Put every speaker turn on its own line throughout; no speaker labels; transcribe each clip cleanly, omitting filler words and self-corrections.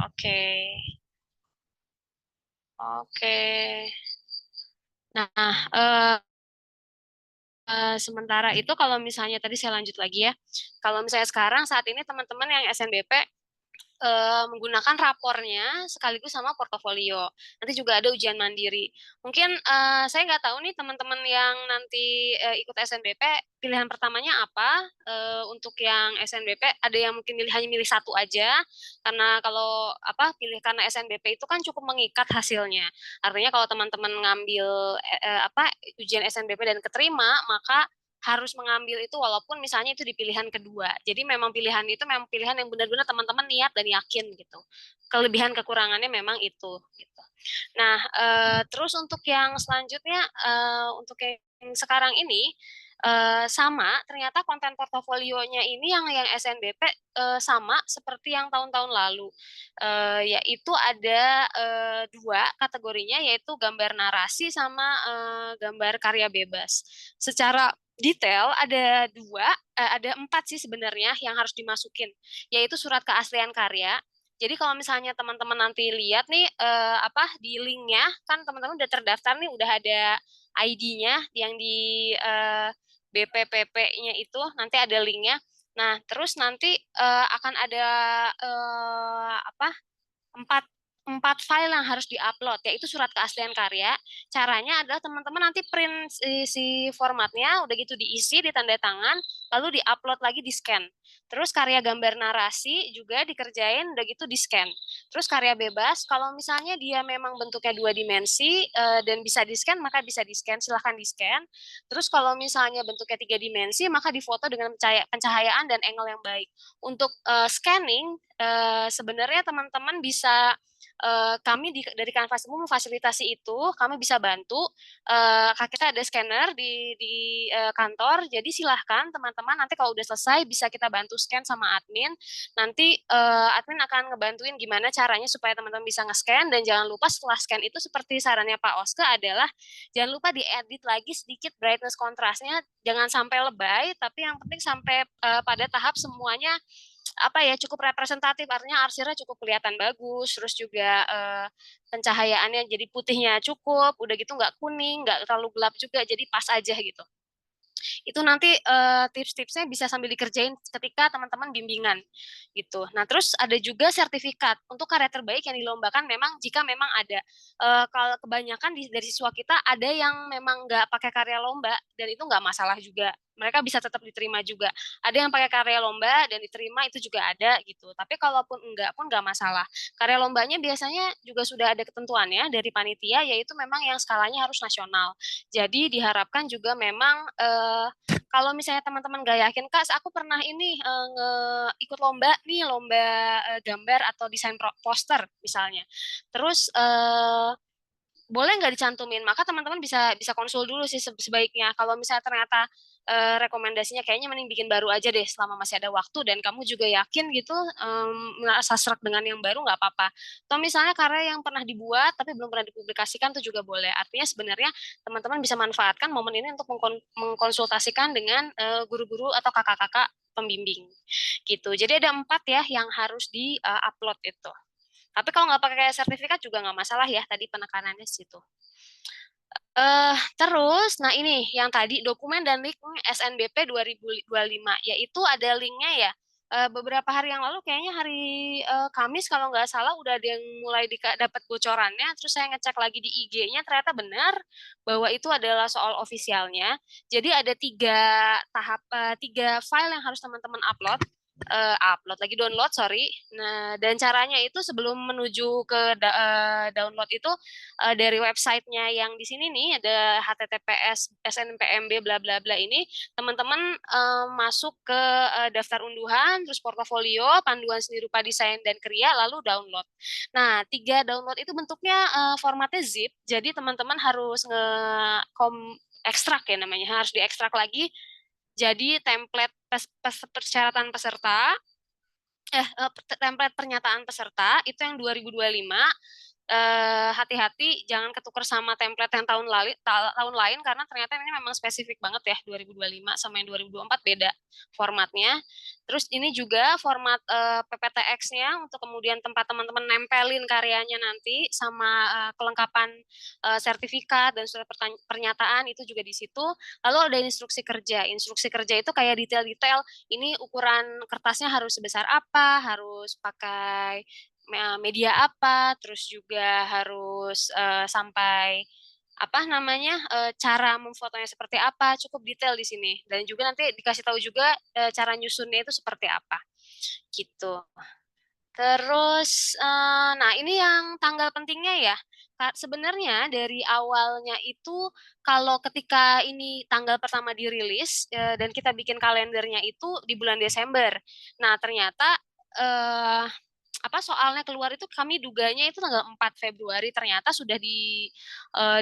Oke. Oke. Nah, sementara itu kalau misalnya tadi saya lanjut lagi ya, kalau misalnya sekarang saat ini teman-teman yang SNBP menggunakan rapornya sekaligus sama portofolio. Nanti juga ada ujian mandiri. Mungkin saya nggak tahu nih teman-teman yang nanti ikut SNBP pilihan pertamanya apa. Untuk yang SNBP ada yang mungkin hanya milih satu aja karena kalau apa pilih karena SNBP itu kan cukup mengikat hasilnya. Artinya kalau teman-teman ngambil apa ujian SNBP dan keterima maka harus mengambil itu walaupun misalnya itu di pilihan kedua. Jadi memang pilihan itu memang pilihan yang benar-benar teman-teman niat dan yakin gitu. Kelebihan kekurangannya memang itu gitu. Nah, terus untuk yang selanjutnya untuk yang sekarang ini sama ternyata konten portofolionya ini yang SNBP sama seperti yang tahun-tahun lalu. Yaitu ada dua kategorinya yaitu gambar narasi sama gambar karya bebas. Secara detail ada dua, ada empat sih sebenarnya yang harus dimasukin, yaitu surat keaslian karya. Jadi kalau misalnya teman-teman nanti lihat nih apa di linknya kan teman-teman udah terdaftar nih udah ada ID-nya yang di BPPP-nya itu nanti ada linknya. Nah terus nanti akan ada apa empat empat file yang harus diupload yaitu surat keaslian karya. Caranya adalah teman-teman nanti print si formatnya udah gitu diisi di tanda tangan lalu diupload lagi di scan. Terus karya gambar narasi juga dikerjain udah gitu di scan. Terus karya bebas kalau misalnya dia memang bentuknya dua dimensi dan bisa di scan maka bisa di scan silahkan di scan. Terus kalau misalnya bentuknya tiga dimensi maka difoto dengan pencahayaan dan angle yang baik. Untuk scanning sebenarnya teman-teman bisa kami dari Kanvas Ibu memfasilitasi itu, kami bisa bantu. Kita ada scanner di kantor, jadi silahkan teman-teman nanti kalau udah selesai bisa kita bantu scan sama admin. Nanti admin akan ngebantuin gimana caranya supaya teman-teman bisa nge-scan dan jangan lupa setelah scan itu seperti sarannya Pak Oska adalah jangan lupa diedit lagi sedikit brightness kontrasnya, jangan sampai lebay, tapi yang penting sampai pada tahap semuanya apa ya cukup representatif artinya arsirnya cukup kelihatan bagus terus juga pencahayaannya jadi putihnya cukup udah gitu nggak kuning nggak terlalu gelap juga jadi pas aja gitu itu nanti tips-tipsnya bisa sambil dikerjain ketika teman-teman bimbingan gitu. Nah, terus ada juga sertifikat untuk karya terbaik yang dilombakan memang jika memang ada. Kalau kebanyakan dari siswa kita ada yang memang nggak pakai karya lomba dan itu nggak masalah juga. Mereka bisa tetap diterima juga. Ada yang pakai karya lomba dan diterima itu juga ada gitu. Tapi kalaupun enggak pun nggak masalah. Karya lombanya biasanya juga sudah ada ketentuannya dari panitia yaitu memang yang skalanya harus nasional. Jadi diharapkan juga memang kalau misalnya teman-teman gak yakin, Kak, aku pernah ini ikut lomba nih, lomba gambar atau desain poster misalnya. Terus boleh nggak dicantumin? Maka teman-teman bisa bisa konsul dulu sih sebaiknya. Kalau misalnya ternyata rekomendasinya kayaknya mending bikin baru aja deh selama masih ada waktu dan kamu juga yakin gitu merasa serak dengan yang baru nggak apa-apa. Atau misalnya karya yang pernah dibuat tapi belum pernah dipublikasikan itu juga boleh. Artinya sebenarnya teman-teman bisa manfaatkan momen ini untuk mengkonsultasikan dengan guru-guru atau kakak-kakak pembimbing gitu. Jadi ada empat ya yang harus di-upload itu. Tapi kalau nggak pakai sertifikat juga nggak masalah ya, tadi penekanannya situ. Terus, nah ini yang tadi dokumen dan link SNBP 2025, yaitu ada linknya ya. Beberapa hari yang lalu kayaknya hari Kamis kalau nggak salah udah ada yang mulai dapat bocorannya. Terus saya ngecek lagi di IG-nya ternyata benar bahwa itu adalah soal ofisialnya. Jadi ada tiga file yang harus teman-teman upload upload lagi download sorry. Nah dan caranya itu sebelum menuju ke download itu dari websitenya yang di sini nih ada HTTPS SNPMB bla bla bla ini teman-teman masuk ke daftar unduhan terus portofolio panduan seni rupa desain dan kriya lalu download. Nah tiga download itu bentuknya formatnya zip jadi teman-teman harus ekstrak ya namanya harus diekstrak lagi jadi template persyaratan peserta template pernyataan peserta itu yang 2025 hati-hati jangan ketukar sama template yang tahun lain karena ternyata ini memang spesifik banget ya 2025 sama yang 2024 beda formatnya. Terus ini juga format PPTX-nya untuk kemudian tempat teman-teman nempelin karyanya nanti sama kelengkapan sertifikat dan surat pernyataan itu juga di situ. Lalu ada instruksi kerja. Instruksi kerja itu kayak detail-detail ini ukuran kertasnya harus sebesar apa, harus pakai media apa, terus juga harus sampai apa namanya cara memfotonya seperti apa, cukup detail di sini. Dan juga nanti dikasih tahu juga cara nyusunnya itu seperti apa, gitu. Terus, nah ini yang tanggal pentingnya ya. Sebenarnya dari awalnya itu kalau ketika ini tanggal pertama dirilis dan kita bikin kalendernya itu di bulan Desember. Nah ternyata eh, apa soalnya keluar itu kami duganya itu tanggal 4 Februari ternyata sudah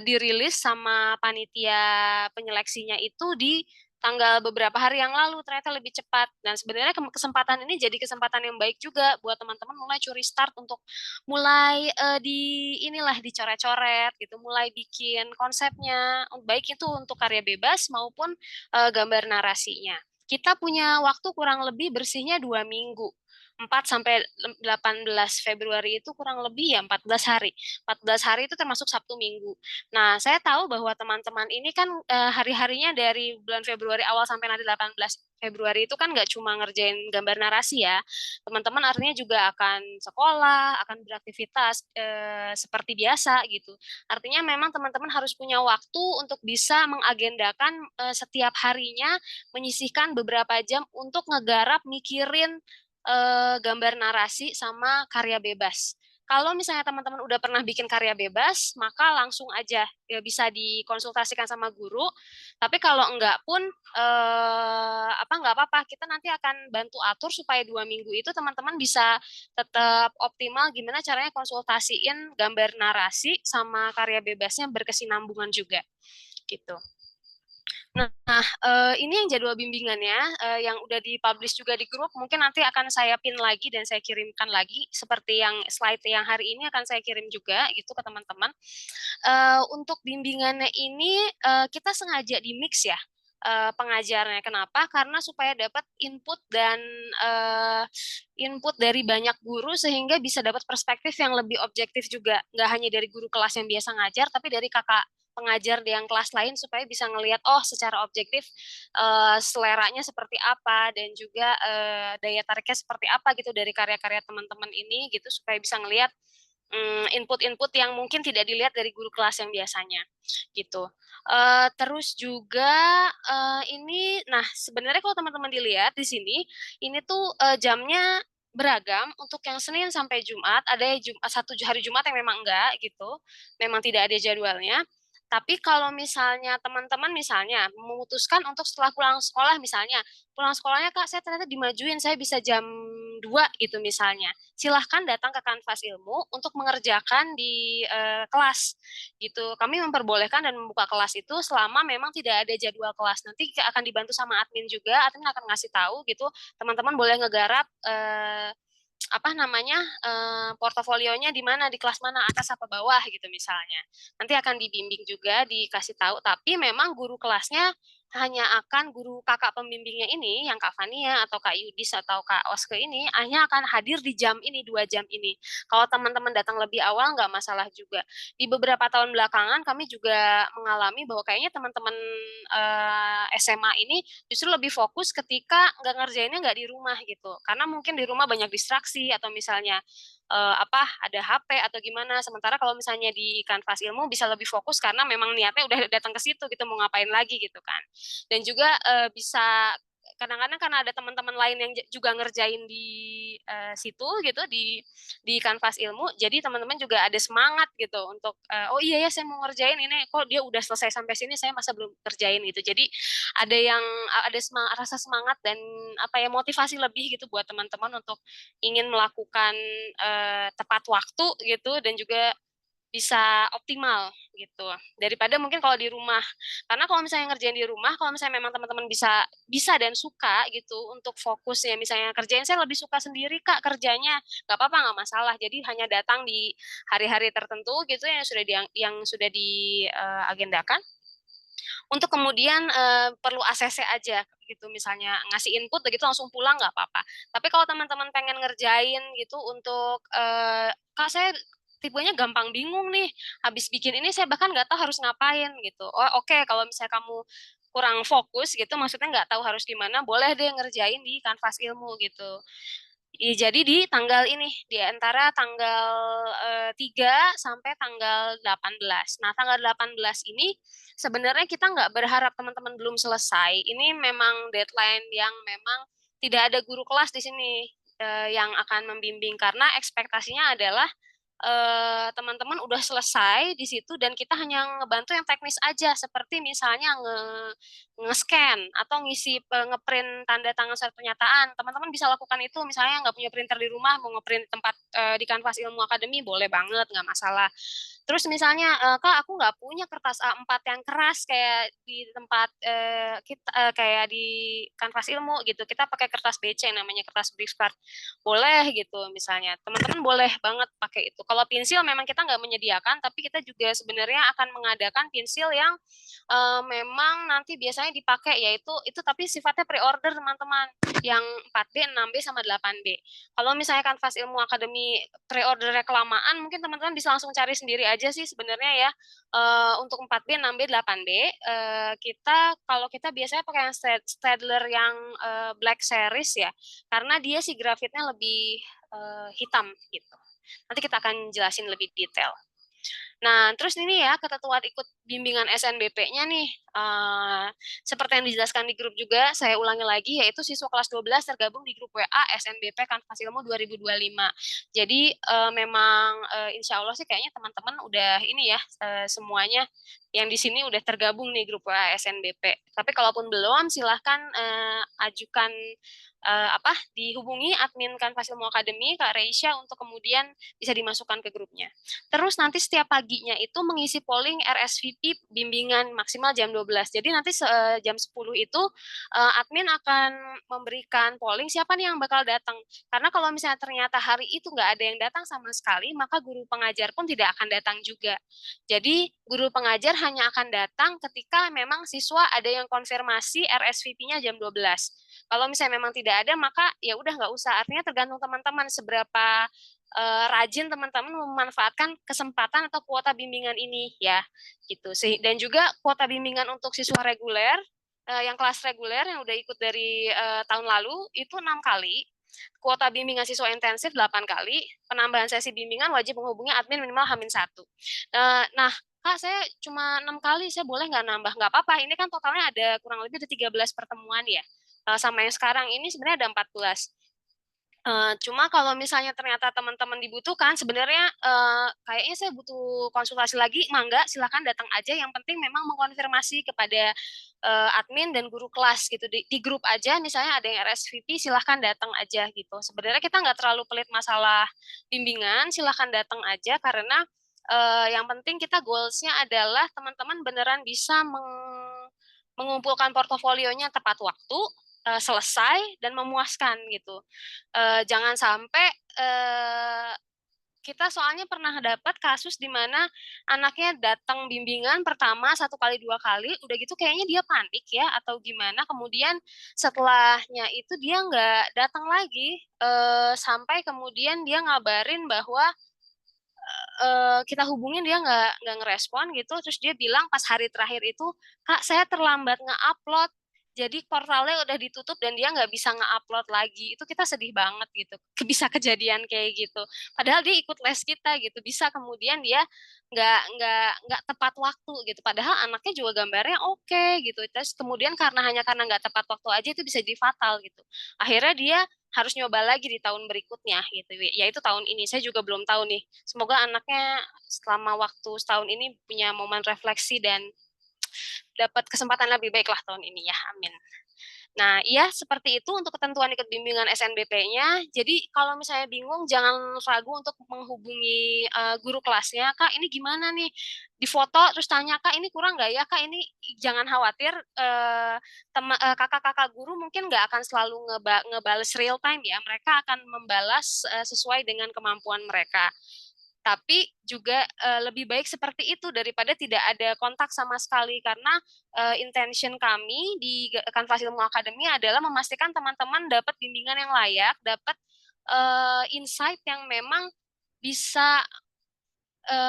dirilis sama panitia penyeleksinya itu di tanggal beberapa hari yang lalu ternyata lebih cepat dan sebenarnya kesempatan ini jadi kesempatan yang baik juga buat teman-teman mulai curi start untuk mulai di inilah dicoret-coret gitu mulai bikin konsepnya baik itu untuk karya bebas maupun gambar narasinya kita punya waktu kurang lebih bersihnya 2 minggu 4 sampai 18 Februari itu kurang lebih ya 14 hari. 14 hari itu termasuk Sabtu Minggu. Nah, saya tahu bahwa teman-teman ini kan hari-harinya dari bulan Februari awal sampai nanti 18 Februari itu kan nggak cuma ngerjain gambar narasi ya. Teman-teman artinya juga akan sekolah, akan beraktivitas seperti biasa gitu. Artinya memang teman-teman harus punya waktu untuk bisa mengagendakan setiap harinya menyisihkan beberapa jam untuk ngegarap mikirin gambar narasi sama karya bebas. Kalau misalnya teman-teman udah pernah bikin karya bebas, maka langsung aja ya bisa dikonsultasikan sama guru. Tapi kalau enggak pun nggak apa-apa. Kita nanti akan bantu atur supaya 2 minggu itu teman-teman bisa tetap optimal gimana caranya konsultasiin gambar narasi sama karya bebasnya berkesinambungan juga gitu. Nah, ini yang jadwal bimbingannya yang udah dipublish juga di grup. Mungkin nanti akan saya pin lagi dan saya kirimkan lagi seperti yang slide yang hari ini akan saya kirim juga gitu ke teman-teman. Untuk bimbingannya ini kita sengaja di mix ya pengajarnya. Kenapa? Karena supaya dapat input dan input dari banyak guru sehingga bisa dapat perspektif yang lebih objektif juga. Nggak hanya dari guru kelas yang biasa ngajar, tapi dari kakak pengajar di yang kelas lain supaya bisa ngelihat oh secara objektif seleranya seperti apa dan juga daya tariknya seperti apa gitu dari karya-karya teman-teman ini gitu supaya bisa ngelihat input-input yang mungkin tidak dilihat dari guru kelas yang biasanya gitu. Terus juga ini, nah sebenarnya kalau teman-teman dilihat di sini, ini tuh jamnya beragam untuk yang Senin sampai Jumat. Ada yang satu hari Jumat yang memang enggak gitu, memang tidak ada jadwalnya. Tapi kalau misalnya teman-teman misalnya memutuskan untuk setelah pulang sekolah misalnya, pulang sekolahnya Kak saya ternyata dimajuin, saya bisa jam 2 gitu misalnya. Silahkan datang ke Kanvas Ilmu untuk mengerjakan di kelas gitu. Kami memperbolehkan dan membuka kelas itu selama memang tidak ada jadwal kelas. Nanti akan dibantu sama admin juga, admin akan ngasih tahu gitu, teman-teman boleh ngegarap apa namanya portofolionya di mana di kelas mana atas apa bawah gitu misalnya nanti akan dibimbing juga dikasih tahu tapi memang guru kelasnya hanya akan guru kakak pembimbingnya ini yang Kak Fania atau Kak Yudis atau Kak Oske ini hanya akan hadir di jam ini 2 jam ini kalau teman-teman datang lebih awal nggak masalah juga di beberapa tahun belakangan kami juga mengalami bahwa kayaknya teman-teman SMA ini justru lebih fokus ketika nggak ngerjainnya nggak di rumah gitu karena mungkin di rumah banyak distraksi atau misalnya ada HP atau gimana sementara kalau misalnya di kanvas ilmu bisa lebih fokus karena memang niatnya udah datang ke situ gitu mau ngapain lagi gitu kan dan juga bisa kadang-kadang karena ada teman-teman lain yang juga ngerjain di situ gitu di kanvas ilmu jadi teman-teman juga ada semangat gitu untuk oh iya ya saya mau ngerjain ini kok dia udah selesai sampai sini saya masa belum kerjain gitu jadi ada yang ada semangat, rasa semangat dan apa ya motivasi lebih gitu buat teman-teman untuk ingin melakukan tepat waktu gitu dan juga bisa optimal gitu daripada mungkin kalau di rumah. Karena kalau misalnya ngerjain di rumah, kalau misalnya memang teman-teman bisa bisa dan suka gitu untuk fokus ya, misalnya kerjain, saya lebih suka sendiri kak kerjanya, nggak apa-apa, nggak masalah. Jadi hanya datang di hari-hari tertentu gitu yang sudah diagendakan untuk kemudian perlu ACC aja gitu, misalnya ngasih input begitu langsung pulang nggak apa-apa. Tapi kalau teman-teman pengen ngerjain gitu untuk kak saya tipenya gampang bingung nih, habis bikin ini saya bahkan nggak tahu harus ngapain gitu. Oh oke, kalau misalnya kamu kurang fokus gitu, maksudnya nggak tahu harus gimana, boleh deh ngerjain di kanvas ilmu gitu. Jadi di tanggal ini, di antara tanggal 3 sampai tanggal 18. Nah, tanggal 18 ini sebenarnya kita nggak berharap teman-teman belum selesai. Ini memang deadline yang memang tidak ada guru kelas di sini yang akan membimbing karena ekspektasinya adalah teman-teman udah selesai di situ dan kita hanya ngebantu yang teknis aja seperti misalnya nge-scan atau ngisi ngeprint tanda tangan surat pernyataan. Teman-teman bisa lakukan itu misalnya nggak punya printer di rumah mau ngeprint tempat di kanvas ilmu akademi boleh banget nggak masalah. Terus misalnya kak aku nggak punya kertas A4 yang keras kayak di tempat kita kayak di kanvas ilmu gitu. Kita pakai kertas BC namanya kertas brief card. Boleh gitu misalnya. Teman-teman boleh banget pakai itu. Kalau pensil memang kita nggak menyediakan tapi kita juga sebenarnya akan mengadakan pensil yang memang nanti biasanya dipakai yaitu itu tapi sifatnya pre-order teman-teman yang 4B, 6B sama 8B. Kalau misalnya kanvas ilmu akademi pre-order kelamaan mungkin teman-teman bisa langsung cari sendiri aja sih sebenarnya ya. Untuk 4B, 6B, 8B kita kalau kita biasanya pakai yang Staedtler yang Black Series ya. Karena dia sih grafitnya lebih hitam gitu. Nanti kita akan jelasin lebih detail. Nah, terus ini ya ketentuan ikut bimbingan SNBP-nya nih, seperti yang dijelaskan di grup juga, saya ulangi lagi, yaitu siswa kelas 12 tergabung di grup WA SNBP Kanvas Ilmu 2025. Jadi memang insya Allah sih kayaknya teman-teman udah ini ya, semuanya yang di sini udah tergabung nih grup WA SNBP. Tapi kalaupun belum, silahkan ajukan dihubungi admin Kanvas Ilmu Akademi, Kak Reisha, untuk kemudian bisa dimasukkan ke grupnya. Terus nanti setiap paginya itu mengisi polling RSVP bimbingan maksimal jam 12. Jadi nanti jam 10 itu admin akan memberikan polling siapa nih yang bakal datang. Karena kalau misalnya ternyata hari itu nggak ada yang datang sama sekali, maka guru pengajar pun tidak akan datang juga. Jadi guru pengajar hanya akan datang ketika memang siswa ada yang konfirmasi RSVP-nya jam 12. Kalau misalnya memang tidak ada, maka ya udah nggak usah. Artinya tergantung teman-teman seberapa rajin teman-teman memanfaatkan kesempatan atau kuota bimbingan ini ya gitu sih. Dan juga kuota bimbingan untuk siswa reguler yang kelas reguler yang udah ikut dari tahun lalu itu 6 kali, kuota bimbingan siswa intensif 8 kali, penambahan sesi bimbingan wajib menghubungi admin minimal H-1. Nah, Kak, saya cuma 6 kali, saya boleh nggak nambah? Nggak apa-apa, ini kan totalnya ada kurang lebih ada 13 pertemuan ya. Sama yang sekarang ini sebenarnya ada 14. Cuma kalau misalnya ternyata teman-teman dibutuhkan, sebenarnya kayaknya saya butuh konsultasi lagi, mangga silakan datang aja. Yang penting memang mengkonfirmasi kepada admin dan guru kelas gitu di grup aja. Misalnya ada yang RSVP, silahkan datang aja gitu. Sebenarnya kita nggak terlalu pelit masalah bimbingan, silahkan datang aja karena yang penting kita goalsnya adalah teman-teman beneran bisa mengumpulkan portofolionya tepat waktu, selesai dan memuaskan gitu. Jangan sampai kita soalnya pernah dapat kasus di mana anaknya datang bimbingan pertama 1 kali 2 kali, udah gitu kayaknya dia panik ya atau gimana, kemudian setelahnya itu dia nggak datang lagi sampai kemudian dia ngabarin bahwa kita hubungin dia nggak ngerespon gitu, terus dia bilang pas hari terakhir itu, kak saya terlambat nge-upload, jadi portalnya udah ditutup dan dia nggak bisa nge-upload lagi. Itu kita sedih banget gitu, bisa kejadian kayak gitu. Padahal dia ikut les kita gitu, bisa kemudian dia nggak tepat waktu gitu. Padahal anaknya juga gambarnya oke gitu. Terus kemudian karena nggak tepat waktu aja itu bisa jadi fatal gitu. Akhirnya dia harus nyoba lagi di tahun berikutnya gitu. Yaitu tahun ini. Saya juga belum tahu nih. Semoga anaknya selama waktu setahun ini punya momen refleksi dan dapat kesempatan lebih baik lah tahun ini ya. Amin. Nah, iya seperti itu untuk ketentuan ikut bimbingan SNBP-nya. Jadi kalau misalnya bingung, jangan ragu untuk menghubungi guru kelasnya. Kak, ini gimana nih? Di foto terus tanya, Kak, ini kurang nggak ya? Kak, ini jangan khawatir. Kakak-kakak guru mungkin nggak akan selalu ngebales real time ya. Mereka akan membalas sesuai dengan kemampuan mereka. Tapi juga lebih baik seperti itu daripada tidak ada kontak sama sekali karena intention kami di Kanvas Ilmu Akademi adalah memastikan teman-teman dapat bimbingan yang layak, dapat insight yang memang bisa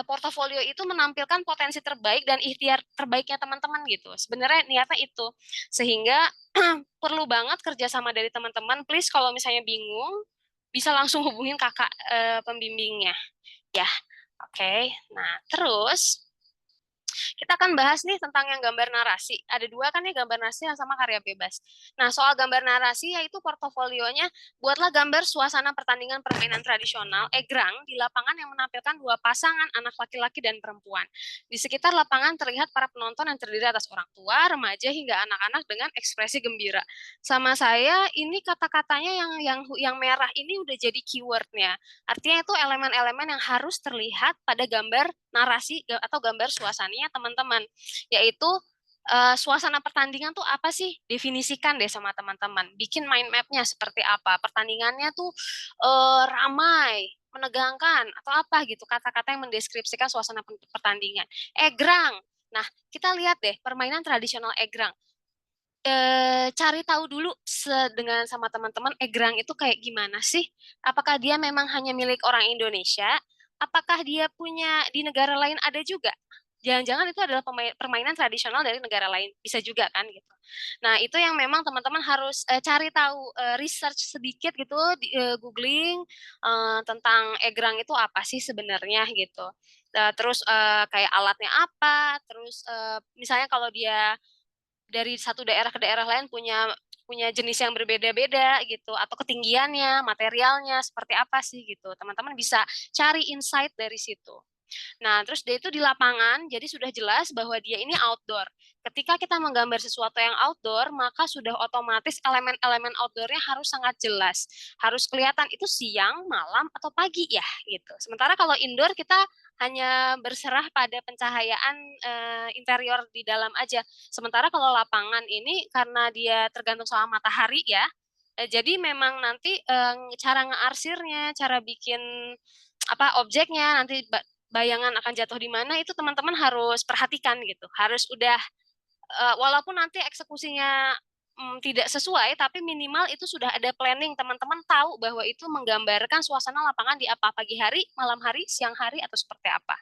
portofolio itu menampilkan potensi terbaik dan ikhtiar terbaiknya teman-teman gitu. Sebenarnya niatnya itu. Sehingga perlu banget kerjasama dari teman-teman. Please kalau misalnya bingung, bisa langsung hubungin kakak pembimbingnya. Ya, oke. Nah, terus kita akan bahas nih tentang yang gambar narasi. Ada dua kan nih, gambar narasi sama karya bebas. Nah, soal gambar narasi yaitu portofolionya buatlah gambar suasana pertandingan permainan tradisional egrang di lapangan yang menampilkan dua pasangan anak laki-laki dan perempuan. Di sekitar lapangan terlihat para penonton yang terdiri atas orang tua, remaja hingga anak-anak dengan ekspresi gembira. Sama saya ini kata-katanya yang merah ini udah jadi keywordnya. Artinya itu elemen-elemen yang harus terlihat pada gambar narasi atau gambar suasananya teman-teman, yaitu suasana pertandingan tuh apa sih? Definisikan deh sama teman-teman. Bikin mind map-nya seperti apa. Pertandingannya tuh ramai, menegangkan, atau apa gitu. Kata-kata yang mendeskripsikan suasana pertandingan. Egrang. Nah, kita lihat deh permainan tradisional egrang. Cari tahu dulu dengan sama teman-teman egrang itu kayak gimana sih? Apakah dia memang hanya milik orang Indonesia? Apakah dia punya di negara lain ada juga? Jangan-jangan itu adalah permainan tradisional dari negara lain, bisa juga kan gitu. Nah, itu yang memang teman-teman harus cari tahu, research sedikit gitu, googling tentang egrang itu apa sih sebenarnya gitu. Terus kayak alatnya apa, terus misalnya kalau dia dari satu daerah ke daerah lain punya punya jenis yang berbeda-beda gitu atau ketinggiannya, materialnya seperti apa sih gitu. Teman-teman bisa cari insight dari situ. Nah, terus dia itu di lapangan, jadi sudah jelas bahwa dia ini outdoor. Ketika kita menggambar sesuatu yang outdoor, maka sudah otomatis elemen-elemen outdoornya harus sangat jelas. Harus kelihatan itu siang, malam, atau pagi ya, gitu. Sementara kalau indoor kita hanya berserah pada pencahayaan interior di dalam aja. Sementara kalau lapangan ini karena dia tergantung sama matahari ya, jadi memang nanti cara ngearsirnya, cara bikin apa objeknya nanti bayangan akan jatuh di mana itu teman-teman harus perhatikan gitu. Harus udah walaupun nanti eksekusinya tidak sesuai, tapi minimal itu sudah ada planning. Teman-teman tahu bahwa itu menggambarkan suasana lapangan di apa pagi hari, malam hari, siang hari atau seperti apa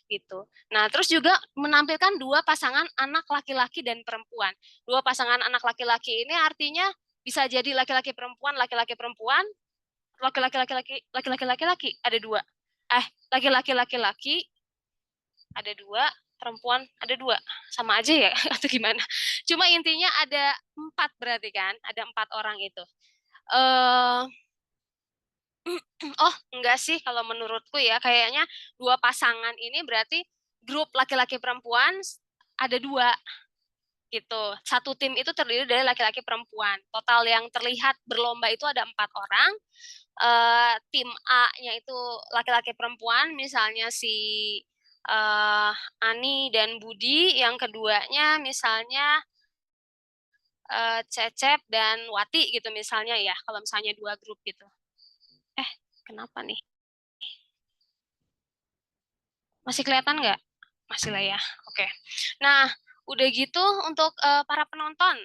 gitu. Nah, terus juga menampilkan dua pasangan anak laki-laki dan perempuan. Dua pasangan anak laki-laki ini artinya bisa jadi laki-laki perempuan, laki-laki perempuan, laki-laki laki-laki, laki-laki laki-laki ada dua. Laki-laki laki-laki ada dua, perempuan ada dua, sama aja ya atau gimana? Cuma intinya ada empat berarti kan, ada empat orang itu. eh oh enggak sih kalau menurutku ya kayaknya dua pasangan ini berarti grup laki-laki perempuan ada dua gitu. Satu tim itu terdiri dari laki-laki perempuan. Total yang terlihat berlomba itu ada empat orang. Tim A-nya itu laki-laki perempuan, misalnya si Ani dan Budi, yang keduanya misalnya Cecep dan Wati gitu misalnya ya, kalau misalnya dua grup gitu. Kenapa nih? Masih kelihatan nggak? Masih lah ya. Oke. Nah, udah gitu untuk para penonton.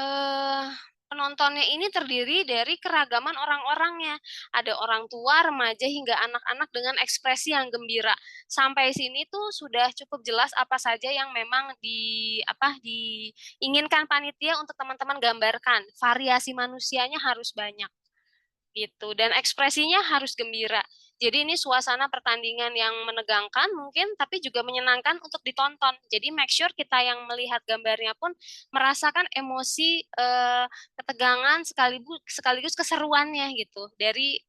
eh Penontonnya ini terdiri dari keragaman orang-orangnya. Ada orang tua, remaja, hingga anak-anak dengan ekspresi yang gembira. Sampai sini tuh sudah cukup jelas apa saja yang memang diinginkan panitia untuk teman-teman gambarkan. Variasi manusianya harus banyak gitu dan ekspresinya harus gembira. Jadi ini suasana pertandingan yang menegangkan mungkin tapi juga menyenangkan untuk ditonton. Jadi make sure kita yang melihat gambarnya pun merasakan emosi ketegangan sekaligus keseruannya gitu dari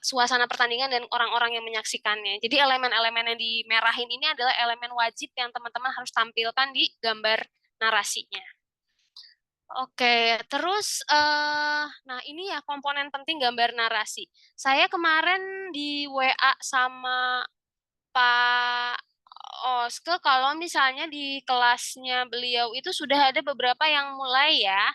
suasana pertandingan dan orang-orang yang menyaksikannya. Jadi elemen-elemen yang dimerahin ini adalah elemen wajib yang teman-teman harus tampilkan di gambar narasinya. Oke, terus nah ini ya komponen penting gambar narasi. Saya kemarin di WA sama Pak Oske kalau misalnya di kelasnya beliau itu sudah ada beberapa yang mulai ya.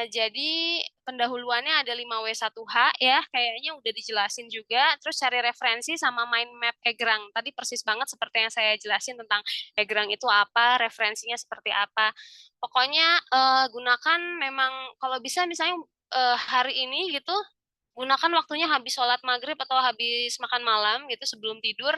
Jadi pendahuluannya ada 5W1H ya, kayaknya udah dijelasin juga. Terus cari referensi sama mind map Egrang. Tadi persis banget seperti yang saya jelasin tentang Egrang itu apa, referensinya seperti apa. Pokoknya gunakan memang kalau bisa misalnya hari ini gitu gunakan waktunya habis sholat maghrib atau habis makan malam gitu sebelum tidur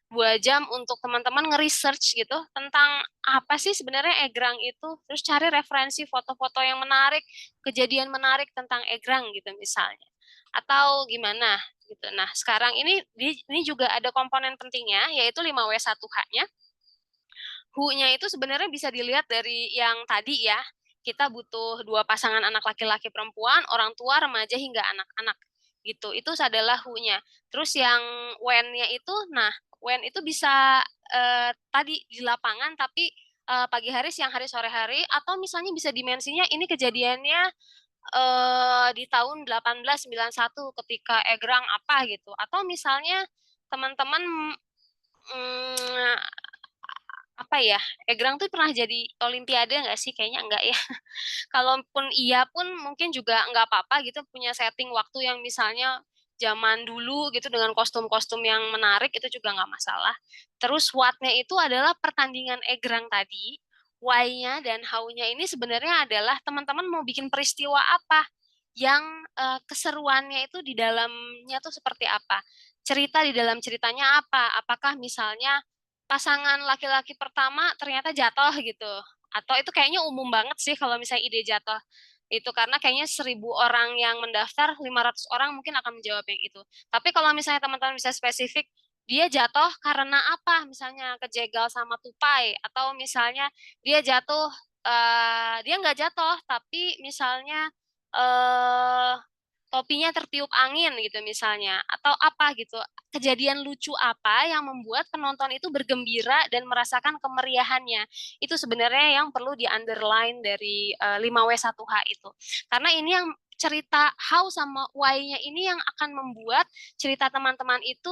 2 jam untuk teman-teman nge-research gitu tentang apa sih sebenarnya Egrang itu, terus cari referensi foto-foto yang menarik, kejadian menarik tentang Egrang gitu misalnya, atau gimana gitu. Nah sekarang ini juga ada komponen pentingnya yaitu 5W1H-nya. Hu-nya itu sebenarnya bisa dilihat dari yang tadi ya. Kita butuh 2 pasangan anak laki-laki perempuan, orang tua, remaja hingga anak-anak gitu. Itu adalah hu-nya. Terus yang when-nya itu, nah when itu bisa tadi di lapangan tapi pagi hari, siang hari, sore hari, atau misalnya bisa dimensinya ini kejadiannya di tahun 1891 ketika Egrang apa gitu. Atau misalnya teman-teman mm, apa ya, Egrang tuh pernah jadi Olimpiade nggak sih? Kayaknya enggak ya. Kalaupun iya pun mungkin juga nggak apa-apa gitu punya setting waktu yang misalnya zaman dulu gitu dengan kostum-kostum yang menarik itu juga nggak masalah. Terus what-nya itu adalah pertandingan Egrang tadi. Why-nya dan how-nya ini sebenarnya adalah teman-teman mau bikin peristiwa apa yang keseruannya itu di dalamnya tuh seperti apa. Cerita di dalam ceritanya apa? Apakah misalnya pasangan laki-laki pertama ternyata jatuh gitu, atau itu kayaknya umum banget sih kalau misalnya ide jatuh itu karena kayaknya 1.000 orang yang mendaftar 500 orang mungkin akan menjawab yang itu. Tapi kalau misalnya teman-teman bisa spesifik dia jatuh karena apa, misalnya kejegal sama tupai, atau misalnya dia jatuh dia nggak jatuh tapi misalnya eh topinya tertiup angin gitu misalnya, atau apa gitu, kejadian lucu apa yang membuat penonton itu bergembira dan merasakan kemeriahannya, itu sebenarnya yang perlu di underline dari 5W1H itu, karena ini yang cerita how sama why-nya ini yang akan membuat cerita teman-teman itu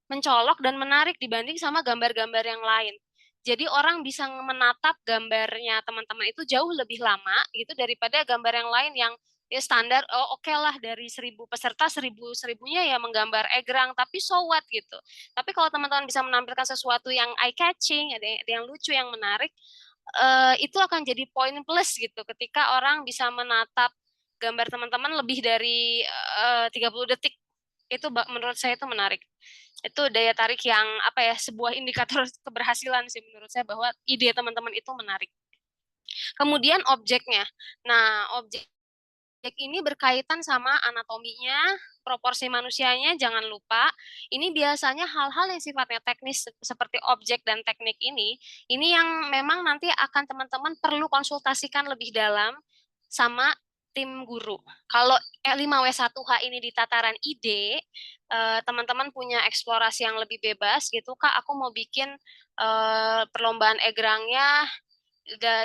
mencolok dan menarik dibanding sama gambar-gambar yang lain. Jadi orang bisa menatap gambarnya teman-teman itu jauh lebih lama gitu daripada gambar yang lain yang ya standar, oh oke lah dari 1.000 peserta 1.000-1.000-nya ya menggambar egrang tapi so what gitu. Tapi kalau teman-teman bisa menampilkan sesuatu yang eye catching, ada yang lucu yang menarik, itu akan jadi poin plus gitu ketika orang bisa menatap gambar teman-teman lebih dari 30 detik. Itu menurut saya itu menarik. Itu daya tarik yang apa ya, sebuah indikator keberhasilan sih menurut saya bahwa ide teman-teman itu menarik. Kemudian objeknya. Nah, objek ini berkaitan sama anatominya, proporsi manusianya, jangan lupa. Ini biasanya hal-hal yang sifatnya teknis seperti objek dan teknik ini yang memang nanti akan teman-teman perlu konsultasikan lebih dalam sama tim guru. Kalau 5W1H ini di tataran ide, teman-teman punya eksplorasi yang lebih bebas gitu, Kak, aku mau bikin perlombaan egrangnya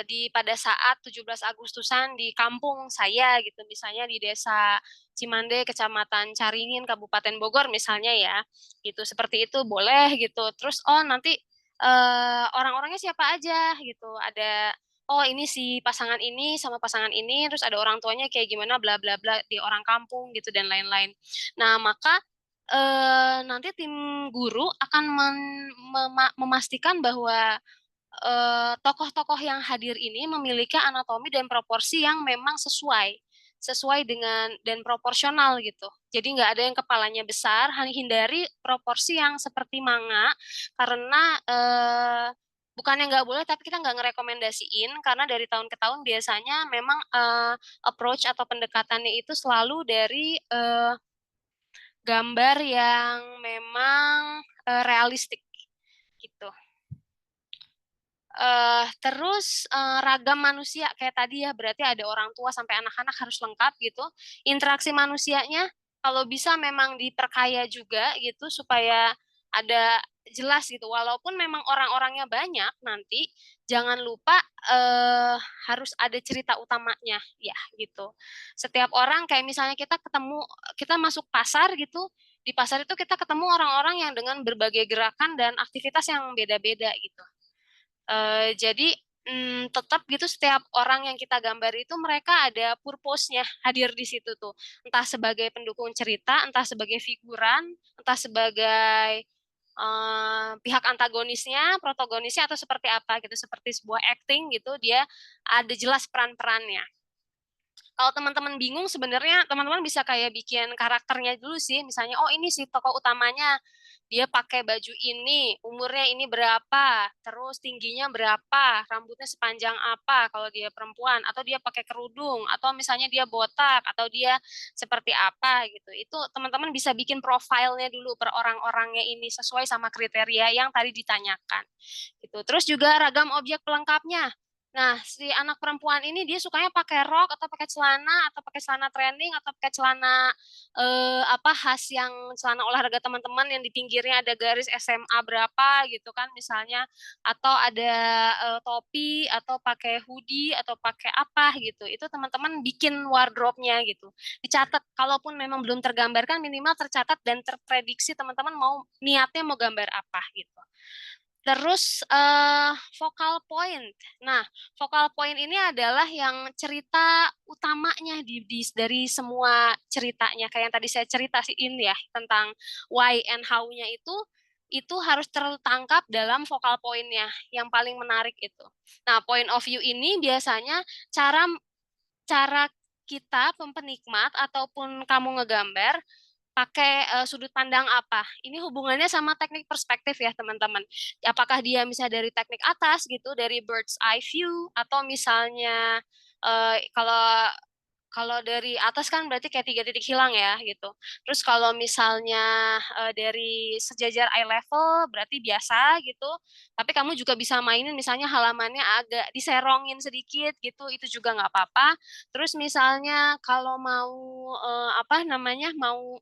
di pada saat 17 Agustusan di kampung saya gitu misalnya di Desa Cimande Kecamatan Caringin Kabupaten Bogor misalnya ya gitu seperti itu boleh gitu terus oh nanti orang-orangnya siapa aja gitu ada oh ini si pasangan ini sama pasangan ini terus ada orang tuanya kayak gimana bla bla bla di orang kampung gitu dan lain-lain. Nah maka nanti tim guru akan memastikan bahwa tokoh-tokoh yang hadir ini memiliki anatomi dan proporsi yang memang sesuai dengan dan proporsional gitu. Jadi nggak ada yang kepalanya besar, hanya hindari proporsi yang seperti manga karena bukannya nggak boleh, tapi kita nggak ngerekomendasiin karena dari tahun ke tahun biasanya memang approach atau pendekatannya itu selalu dari gambar yang memang realistik gitu. Terus ragam manusia kayak tadi ya berarti ada orang tua sampai anak-anak harus lengkap gitu. Interaksi manusianya kalau bisa memang diperkaya juga gitu supaya ada jelas gitu. Walaupun memang orang-orangnya banyak nanti, jangan lupa harus ada cerita utamanya ya gitu. Setiap orang kayak misalnya kita ketemu, kita masuk pasar gitu, di pasar itu kita ketemu orang-orang yang dengan berbagai gerakan dan aktivitas yang beda-beda gitu. Jadi tetap gitu setiap orang yang kita gambar itu mereka ada purpose-nya hadir di situ tuh. Entah sebagai pendukung cerita, entah sebagai figuran, entah sebagai pihak antagonisnya, protagonisnya atau seperti apa gitu, seperti sebuah acting gitu, dia ada jelas peran-perannya. Kalau teman-teman bingung sebenarnya teman-teman bisa kayak bikin karakternya dulu sih. Misalnya, oh ini si tokoh utamanya, dia pakai baju ini, umurnya ini berapa, terus tingginya berapa, rambutnya sepanjang apa kalau dia perempuan, atau dia pakai kerudung, atau misalnya dia botak, atau dia seperti apa gitu. Itu teman-teman bisa bikin profilnya dulu per orang-orangnya ini sesuai sama kriteria yang tadi ditanyakan. Gitu. Terus juga ragam objek pelengkapnya. Nah, si anak perempuan ini dia sukanya pakai rok atau pakai celana atau pakai celana training atau pakai celana apa khas yang celana olahraga teman-teman yang di pinggirnya ada garis SMA berapa gitu kan misalnya atau ada topi atau pakai hoodie atau pakai apa gitu. Itu teman-teman bikin wardrobe-nya gitu. Dicatat kalaupun memang belum tergambarkan minimal tercatat dan terprediksi teman-teman mau niatnya mau gambar apa gitu. Terus focal point. Nah, focal point ini adalah yang cerita utamanya dari semua ceritanya. Kayak yang tadi saya ceritakan ya tentang why and how-nya itu harus tertangkap dalam focal point-nya yang paling menarik itu. Nah, point of view ini biasanya cara cara kita penikmat ataupun kamu ngegambar pakai sudut pandang apa. Ini hubungannya sama teknik perspektif ya teman-teman. Apakah dia misalnya dari teknik atas gitu, dari bird's eye view, atau misalnya kalau kalau dari atas kan berarti kayak 3 titik hilang ya gitu. Terus kalau misalnya dari sejajar eye level berarti biasa gitu. Tapi kamu juga bisa mainin misalnya halamannya agak diserongin sedikit gitu, itu juga nggak apa-apa. Terus misalnya kalau mau apa namanya mau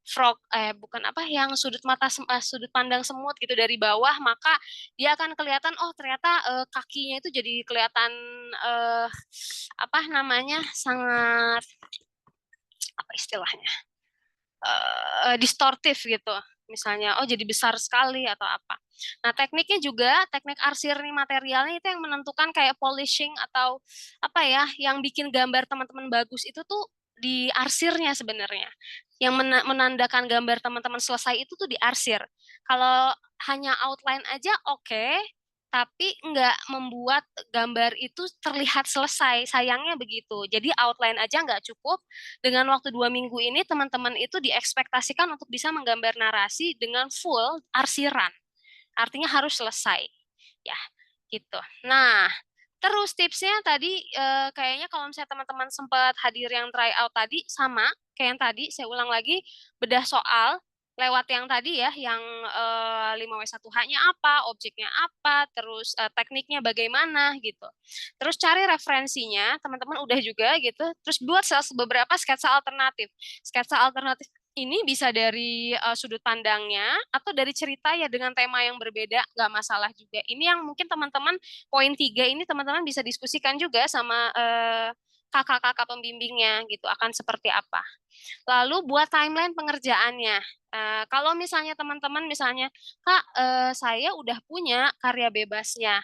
frog bukan apa yang sudut pandang semut gitu dari bawah maka dia akan kelihatan oh ternyata kakinya itu jadi kelihatan eh, apa namanya sangat apa istilahnya distortif gitu misalnya oh jadi besar sekali atau apa. Nah tekniknya juga teknik arsir nih materialnya itu yang menentukan kayak polishing atau apa ya yang bikin gambar teman-teman bagus itu tuh di arsirnya sebenarnya. Yang menandakan gambar teman-teman selesai itu tuh di arsir. Kalau hanya outline aja oke, tapi nggak membuat gambar itu terlihat selesai. Sayangnya begitu. Jadi outline aja nggak cukup. Dengan waktu 2 minggu ini teman-teman itu diekspektasikan untuk bisa menggambar narasi dengan full arsiran. Artinya harus selesai. Ya, gitu. Nah, terus tipsnya tadi kayaknya kalau misalnya teman-teman sempat hadir yang try out tadi sama kayak yang tadi saya ulang lagi bedah soal lewat yang tadi ya yang 5W1H-nya apa, objeknya apa, terus tekniknya bagaimana gitu. Terus cari referensinya, teman-teman udah juga gitu. Terus buat beberapa sketsa alternatif. Sketsa alternatif ini bisa dari sudut pandangnya atau dari cerita ya dengan tema yang berbeda, nggak masalah juga. Ini yang mungkin teman-teman poin 3 ini teman-teman bisa diskusikan juga sama kakak-kakak pembimbingnya gitu akan seperti apa. Lalu buat timeline pengerjaannya. Kalau misalnya teman-teman misalnya Kak saya udah punya karya bebasnya.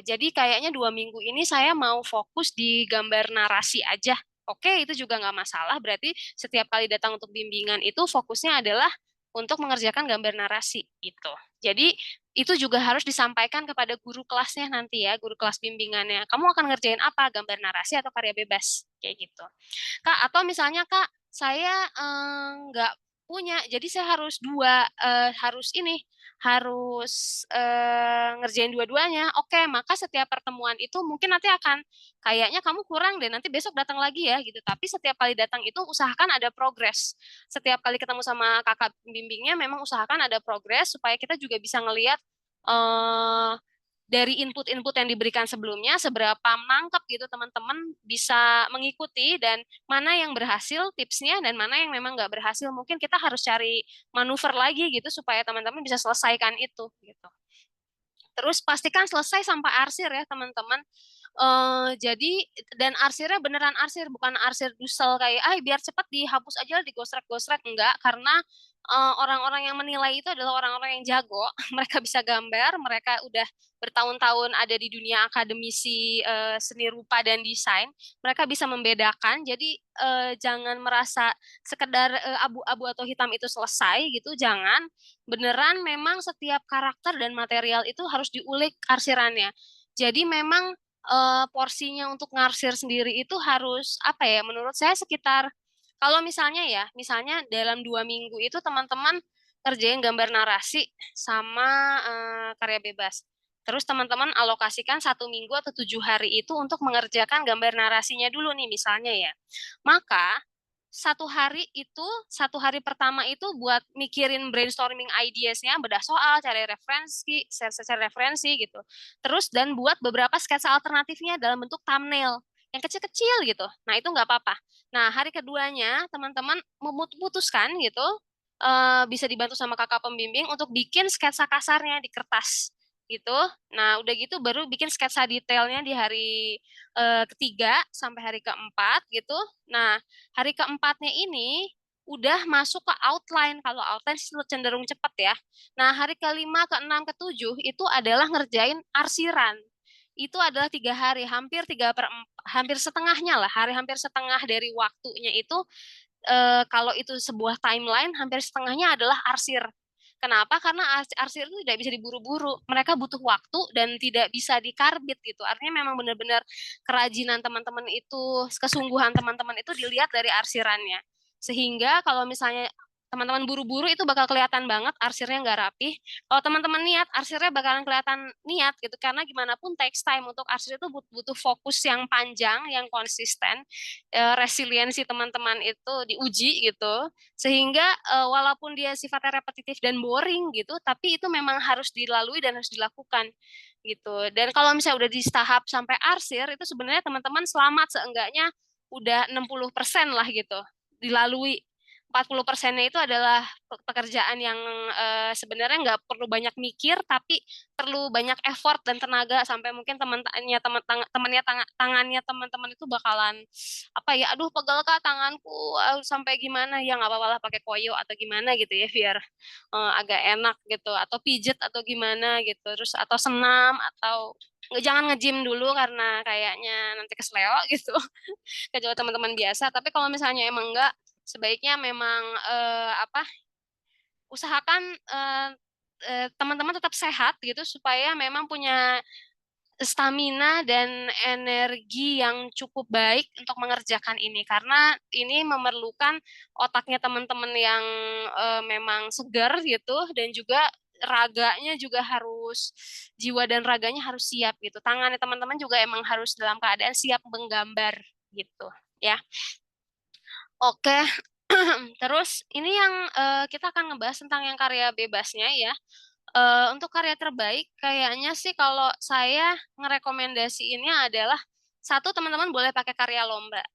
Jadi kayaknya 2 minggu ini saya mau fokus di gambar narasi aja. Oke, itu juga nggak masalah. Berarti setiap kali datang untuk bimbingan itu fokusnya adalah untuk mengerjakan gambar narasi itu. Jadi itu juga harus disampaikan kepada guru kelasnya nanti ya, guru kelas bimbingannya. Kamu akan ngerjain apa, gambar narasi atau karya bebas, kayak gitu. Kak, atau misalnya Kak, saya nggak punya, jadi saya harus harus ini, harus ngerjain dua-duanya. Oke, maka setiap pertemuan itu mungkin nanti akan kayaknya kamu kurang deh, nanti besok datang lagi ya gitu. Tapi setiap kali datang itu usahakan ada progres. Setiap kali ketemu sama kakak bimbingnya memang usahakan ada progres supaya kita juga bisa ngelihat eh dari input-input yang diberikan sebelumnya, seberapa nangkep gitu teman-teman bisa mengikuti, dan mana yang berhasil tipsnya dan mana yang memang nggak berhasil. Mungkin kita harus cari manuver lagi gitu supaya teman-teman bisa selesaikan itu gitu. Terus pastikan selesai sampai arsir ya teman-teman. Jadi dan arsirnya beneran arsir, bukan arsir dusel kayak biar cepat dihapus aja digosrek-gosrek, enggak, karena orang-orang yang menilai itu adalah orang-orang yang jago. Mereka bisa gambar, mereka udah bertahun-tahun ada di dunia akademisi seni rupa dan desain, mereka bisa membedakan. Jadi jangan merasa sekedar abu-abu atau hitam itu selesai gitu, jangan. Beneran memang setiap karakter dan material itu harus diulik arsirannya. Jadi memang porsinya untuk ngarsir sendiri itu harus apa ya? Menurut saya sekitar, kalau misalnya ya, misalnya dalam 2 minggu itu teman-teman kerjain gambar narasi sama karya bebas. Terus teman-teman alokasikan 1 minggu atau 7 hari itu untuk mengerjakan gambar narasinya dulu nih misalnya ya. Maka 1 hari itu, 1 hari pertama itu buat mikirin brainstorming ideas-nya, bedah soal, cari referensi, share referensi gitu. Terus dan buat beberapa sketsa alternatifnya dalam bentuk thumbnail yang kecil-kecil gitu. Nah itu nggak apa-apa. Nah hari keduanya teman-teman memutuskan gitu, bisa dibantu sama kakak pembimbing untuk bikin sketsa kasarnya di kertas gitu. Nah udah gitu baru bikin sketsa detailnya di hari ketiga sampai hari keempat gitu. Nah hari keempatnya ini udah masuk ke outline. Kalau outline cenderung cepat ya. Nah, hari kelima, keenam, ketujuh itu adalah ngerjain arsiran. Itu adalah 3 hari, hampir setengahnya lah, hari hampir setengah dari waktunya itu. Kalau itu sebuah timeline, hampir setengahnya adalah arsir. Kenapa? Karena arsir itu tidak bisa diburu-buru. Mereka butuh waktu dan tidak bisa dikarbit gitu. Artinya memang benar-benar kerajinan teman-teman itu, kesungguhan teman-teman itu dilihat dari arsirannya. Sehingga kalau misalnya teman-teman buru-buru itu bakal kelihatan banget arsirnya nggak rapih. Kalau teman-teman niat, arsirnya bakalan kelihatan niat gitu. Karena gimana pun takes time, untuk arsir itu butuh fokus yang panjang, yang konsisten. Resiliensi teman-teman itu diuji gitu, sehingga walaupun dia sifatnya repetitif dan boring gitu, tapi itu memang harus dilalui dan harus dilakukan gitu. Dan kalau misalnya udah di tahap sampai arsir itu sebenarnya teman-teman selamat, seenggaknya udah 60% lah gitu dilalui. 40%-nya itu adalah pekerjaan yang sebenarnya nggak perlu banyak mikir, tapi perlu banyak effort dan tenaga, sampai mungkin tangannya teman-teman itu bakalan apa ya, aduh pegel kak tanganku, sampai gimana ya, nggak apa-apa lah pakai koyo atau gimana gitu ya, biar agak enak gitu, atau pijet atau gimana gitu, terus atau senam, atau jangan nge-gym dulu karena kayaknya nanti kesleo gitu. Kecuali teman-teman biasa. Tapi kalau misalnya emang enggak, sebaiknya memang apa, usahakan teman-teman tetap sehat gitu, supaya memang punya stamina dan energi yang cukup baik untuk mengerjakan ini, karena ini memerlukan otaknya teman-teman yang memang segar gitu, dan juga raganya juga harus, jiwa dan raganya harus siap gitu. Tangannya teman-teman juga emang harus dalam keadaan siap menggambar gitu ya. Oke. Terus ini yang kita akan ngebahas tentang yang karya bebasnya ya. Untuk karya terbaik, kayaknya sih kalau saya ngerekomendasiinnya adalah, satu, teman-teman boleh pakai karya lomba.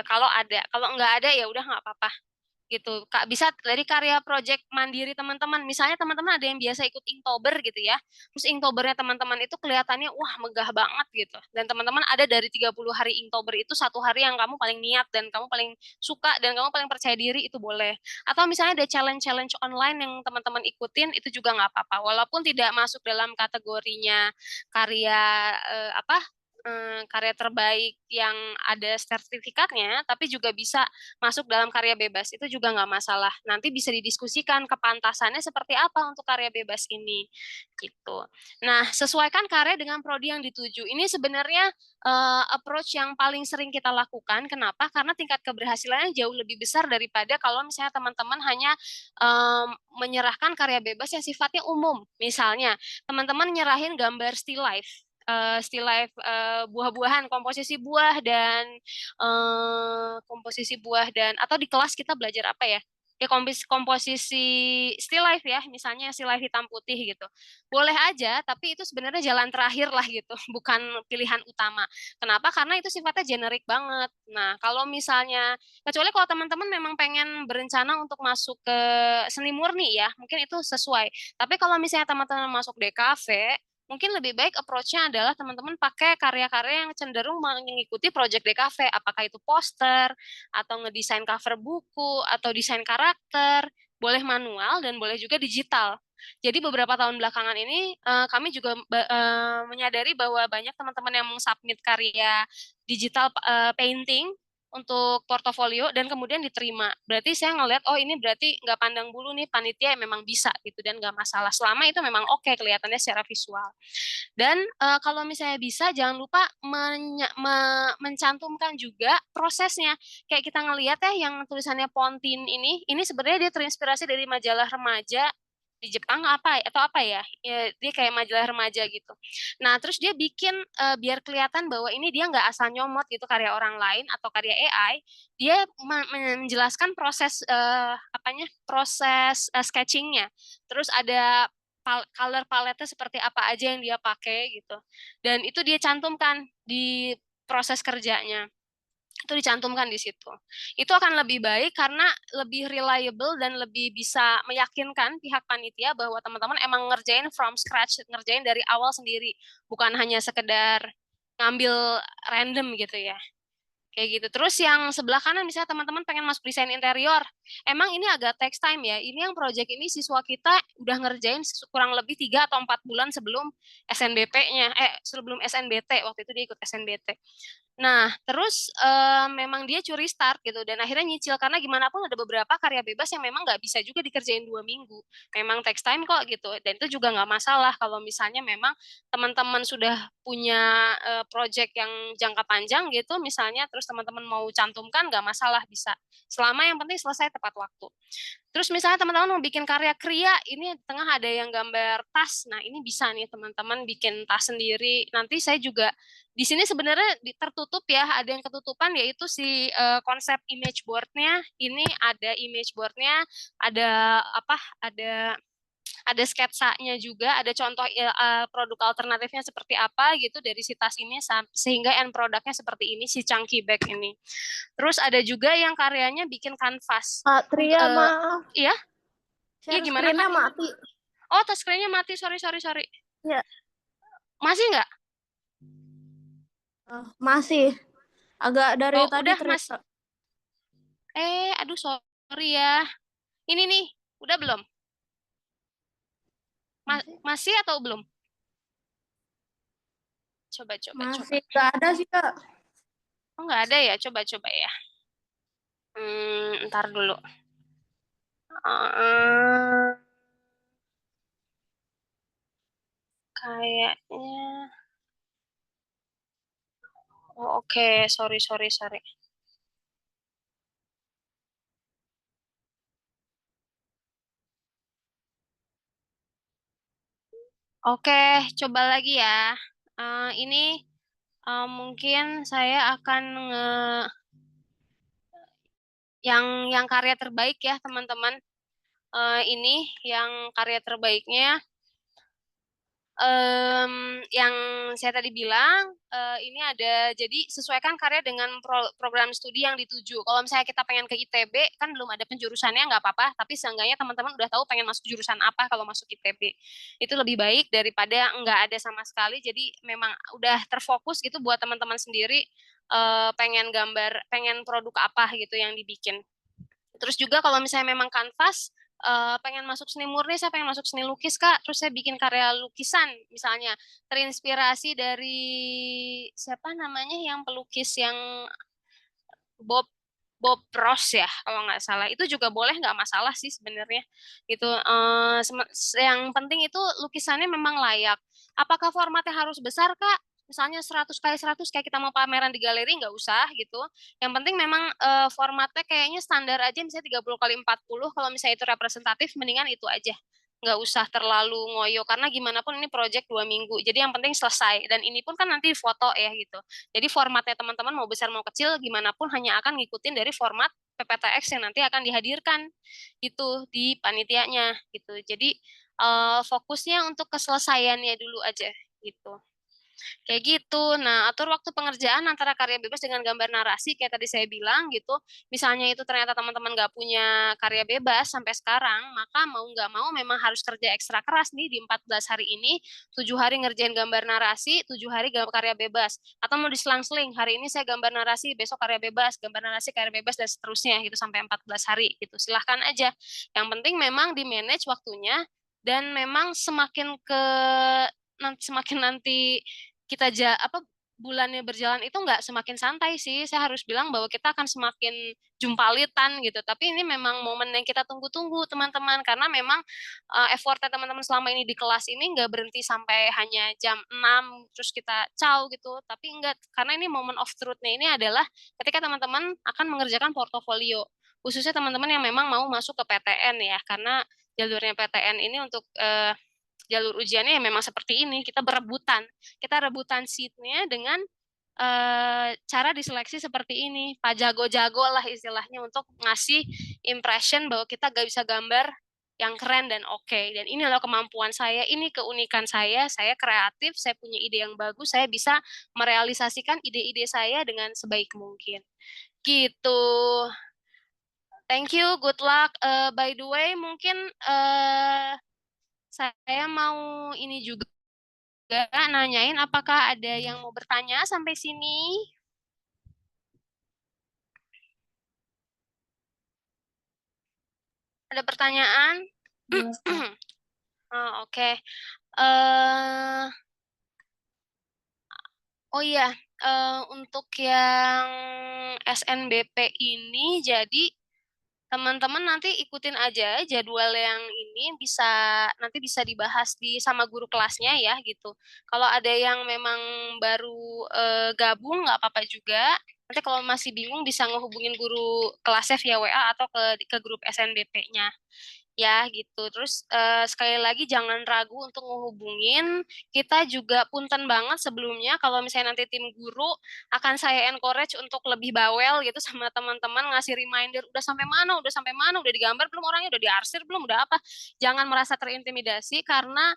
Kalau ada, kalau nggak ada ya udah nggak apa-apa gitu. Kak, bisa dari karya project mandiri teman-teman. Misalnya teman-teman ada yang biasa ikut Inktober gitu ya. Terus Inktobernya teman-teman itu kelihatannya wah megah banget gitu. Dan teman-teman ada dari 30 hari Inktober itu, 1 hari yang kamu paling niat dan kamu paling suka dan kamu paling percaya diri, itu boleh. Atau misalnya ada challenge-challenge online yang teman-teman ikutin, itu juga nggak apa-apa. Walaupun tidak masuk dalam kategorinya karya apa, karya terbaik yang ada sertifikatnya, tapi juga bisa masuk dalam karya bebas, itu juga nggak masalah. Nanti bisa didiskusikan kepantasannya seperti apa untuk karya bebas ini, gitu. Nah, sesuaikan karya dengan prodi yang dituju. Ini sebenarnya approach yang paling sering kita lakukan. Kenapa? Karena tingkat keberhasilannya jauh lebih besar daripada kalau misalnya teman-teman hanya menyerahkan karya bebas yang sifatnya umum. Misalnya, teman-teman nyerahin gambar still life buah-buahan, komposisi buah dan atau di kelas kita belajar apa ya, ya komposisi still life ya, misalnya still life hitam putih gitu. Boleh aja, tapi itu sebenarnya jalan terakhir lah gitu, bukan pilihan utama. Kenapa? Karena itu sifatnya generik banget. Nah, kalau misalnya, kecuali kalau teman-teman memang pengen berencana untuk masuk ke seni murni ya, mungkin itu sesuai. Tapi kalau misalnya teman-teman masuk DKV, mungkin lebih baik approach-nya adalah teman-teman pakai karya-karya yang cenderung mengikuti project DKV, apakah itu poster, atau ngedesain cover buku, atau desain karakter, boleh manual dan boleh juga digital. Jadi beberapa tahun belakangan ini kami juga menyadari bahwa banyak teman-teman yang submit karya digital painting untuk portofolio dan kemudian diterima. Berarti saya ngelihat, oh ini berarti nggak pandang bulu nih panitia yang memang bisa gitu dan nggak masalah. Selama itu memang oke kelihatannya secara visual. Dan kalau misalnya bisa, jangan lupa mencantumkan juga prosesnya. Kayak kita ngelihat ya yang tulisannya Pontin ini sebenarnya dia terinspirasi dari majalah remaja di Jepang apa atau apa ya, ya dia kayak majalah remaja gitu. Nah terus dia bikin biar kelihatan bahwa ini dia nggak asal nyomot gitu karya orang lain atau karya AI, dia menjelaskan proses apanya proses sketchingnya, terus ada color palette seperti apa aja yang dia pakai gitu. Dan itu dia cantumkan di proses kerjanya. Itu dicantumkan di situ. Itu akan lebih baik karena lebih reliable dan lebih bisa meyakinkan pihak panitia bahwa teman-teman emang ngerjain from scratch, ngerjain dari awal sendiri, bukan hanya sekedar ngambil random gitu ya. Kayak gitu. Terus yang sebelah kanan misalnya teman-teman pengen masuk desain interior. Emang ini agak text time ya. Ini yang project ini siswa kita udah ngerjain kurang lebih 3 atau 4 bulan sebelum SNBP-nya. Sebelum SNBT. Waktu itu dia ikut SNBT. Nah, terus memang dia curi start gitu dan akhirnya nyicil karena gimana pun ada beberapa karya bebas yang memang nggak bisa juga dikerjain 2 minggu. Memang text time kok gitu dan itu juga nggak masalah kalau misalnya memang teman-teman sudah punya project yang jangka panjang gitu misalnya terus teman-teman mau cantumkan nggak masalah bisa selama yang penting selesai tepat waktu. Terus misalnya teman-teman mau bikin karya kria, ini di tengah ada yang gambar tas. Nah, ini bisa nih teman-teman bikin tas sendiri. Nanti saya juga di sini sebenarnya tertutup ya, ada yang ketutupan yaitu si konsep image board-nya. Ini ada image board-nya, ada apa? Ada sketsanya juga, ada contoh produk alternatifnya seperti apa gitu dari si tas ini sehingga end produknya seperti ini si chunky bag ini. Terus ada juga yang karyanya bikin kanvas.
Kak Tria, maaf.
Iya, iya
Share
gimana
screen-nya
Kak?
mati.
Oh, touch screen-nya mati. Sorry, sorry, sorry.
Ya,
Masih nggak?
masih. Agak dari
Oh,
tadi
udah Mas.
terlihat.
Aduh sorry ya. Ini nih, udah belum?
Masih,
Masih atau belum? Coba, coba, coba.
masih nggak ada sih, Kak.
Oh, nggak ada ya? Coba, coba ya. Ntar dulu. Uh, kayaknya. Oh, oke. Sorry, sorry, sorry. Oke, coba lagi ya. Ini mungkin saya akan yang karya terbaik ya teman-teman. Ini yang karya terbaiknya yang saya tadi bilang ini ada jadi sesuaikan karya dengan program studi yang dituju. Kalau misalnya kita pengen ke ITB kan belum ada penjurusannya nggak apa-apa, tapi seenggaknya teman-teman udah tahu pengen masuk jurusan apa kalau masuk ITB. Itu lebih baik daripada nggak ada sama sekali. Jadi memang udah terfokus gitu buat teman-teman sendiri pengen gambar, pengen produk apa gitu yang dibikin. Terus juga kalau misalnya memang kanvas pengen masuk seni murni, saya pengen masuk seni lukis Kak, terus saya bikin karya lukisan misalnya terinspirasi dari siapa namanya yang pelukis yang Bob Bob Ross ya kalau nggak salah itu juga boleh nggak masalah sih sebenarnya gitu yang penting itu lukisannya memang layak. Apakah formatnya harus besar Kak? Misalnya 100 kali 100 kayak kita mau pameran di galeri nggak usah gitu. Yang penting memang formatnya kayaknya standar aja misalnya 30 kali 40 kalau misalnya itu representatif mendingan itu aja. Nggak usah terlalu ngoyo karena gimana pun ini project 2 minggu. Jadi yang penting selesai dan ini pun kan nanti foto ya gitu. Jadi formatnya teman-teman mau besar mau kecil gimana pun hanya akan ngikutin dari format PPTX yang nanti akan dihadirkan itu di panitianya gitu. Jadi fokusnya untuk keselesaiannya dulu aja gitu. Kayak gitu. Nah, atur waktu pengerjaan antara karya bebas dengan gambar narasi, kayak tadi saya bilang gitu. Misalnya itu ternyata teman-teman nggak punya karya bebas sampai sekarang, maka mau nggak mau memang harus kerja ekstra keras nih di 14 hari ini, 7 hari ngerjain gambar narasi, 7 hari karya bebas. Atau mau diselang-seling, hari ini saya gambar narasi, besok karya bebas, gambar narasi, karya bebas, dan seterusnya gitu sampai 14 hari gitu. Silahkan aja. Yang penting memang di-manage waktunya, dan memang semakin nanti kita bulannya berjalan itu nggak semakin santai sih. Saya harus bilang bahwa kita akan semakin jumpalitan gitu. Tapi ini memang momen yang kita tunggu-tunggu teman-teman, karena memang effortnya teman-teman selama ini di kelas ini nggak berhenti sampai hanya jam 6 terus kita caw gitu. Tapi enggak, karena ini moment of truth-nya ini adalah ketika teman-teman akan mengerjakan portofolio. Khususnya teman-teman yang memang mau masuk ke PTN ya, karena jalurnya PTN ini untuk jalur ujiannya ya memang seperti ini, kita rebutan seatnya dengan cara diseleksi seperti ini, Pak jago-jago lah istilahnya untuk ngasih impression bahwa kita gak bisa gambar yang keren dan oke. Dan ini loh kemampuan saya, ini keunikan saya kreatif, saya punya ide yang bagus, saya bisa merealisasikan ide-ide saya dengan sebaik mungkin. Gitu. Thank you, good luck. By the way, mungkin saya mau ini juga nanyain apakah ada yang mau bertanya sampai sini? Ada pertanyaan? Oh, oke. eh oh iya, untuk yang SNBP ini jadi teman-teman nanti ikutin aja jadwal yang ini, nanti bisa dibahas sama guru kelasnya ya gitu. Kalau ada yang memang baru gabung nggak apa-apa juga. Nanti kalau masih bingung bisa ngehubungin guru kelasnya via WA atau ke grup SNBP-nya. Ya gitu. Terus sekali lagi jangan ragu untuk ngehubungin. Kita juga punten banget sebelumnya kalau misalnya nanti tim guru akan saya encourage untuk lebih bawel gitu sama teman-teman, ngasih reminder udah sampai mana, udah digambar belum orangnya, udah diarsir belum, udah apa. Jangan merasa terintimidasi karena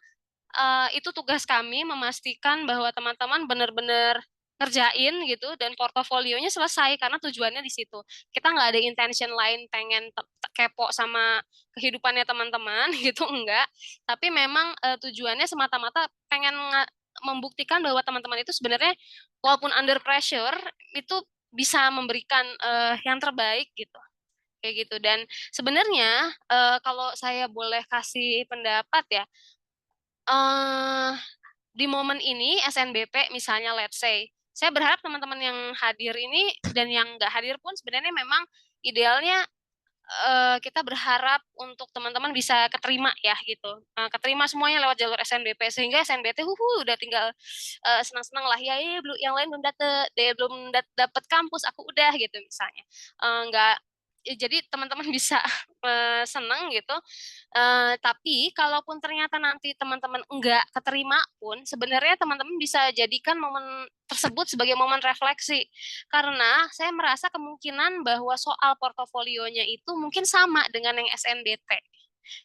itu tugas kami memastikan bahwa teman-teman benar-benar ngerjain gitu dan portofolionya selesai, karena tujuannya di situ. Kita nggak ada intention lain pengen kepo sama kehidupannya teman-teman gitu, enggak. Tapi memang tujuannya semata-mata pengen membuktikan bahwa teman-teman itu sebenarnya walaupun under pressure itu bisa memberikan yang terbaik gitu. Kayak gitu. Dan sebenarnya kalau saya boleh kasih pendapat ya, eh di momen ini SNBP misalnya let's say, saya berharap teman-teman yang hadir ini dan yang nggak hadir pun sebenarnya memang idealnya kita berharap untuk teman-teman bisa keterima ya gitu. Keterima semuanya lewat jalur SNBP sehingga SNBT udah tinggal senang-senang lah ya, belum yang lain belum dapat kampus, aku udah gitu misalnya. Nggak jadi teman-teman bisa senang gitu. Tapi kalaupun ternyata nanti teman-teman enggak keterima pun, sebenarnya teman-teman bisa jadikan momen tersebut sebagai momen refleksi. Karena saya merasa kemungkinan bahwa soal portofolionya itu mungkin sama dengan yang SNBT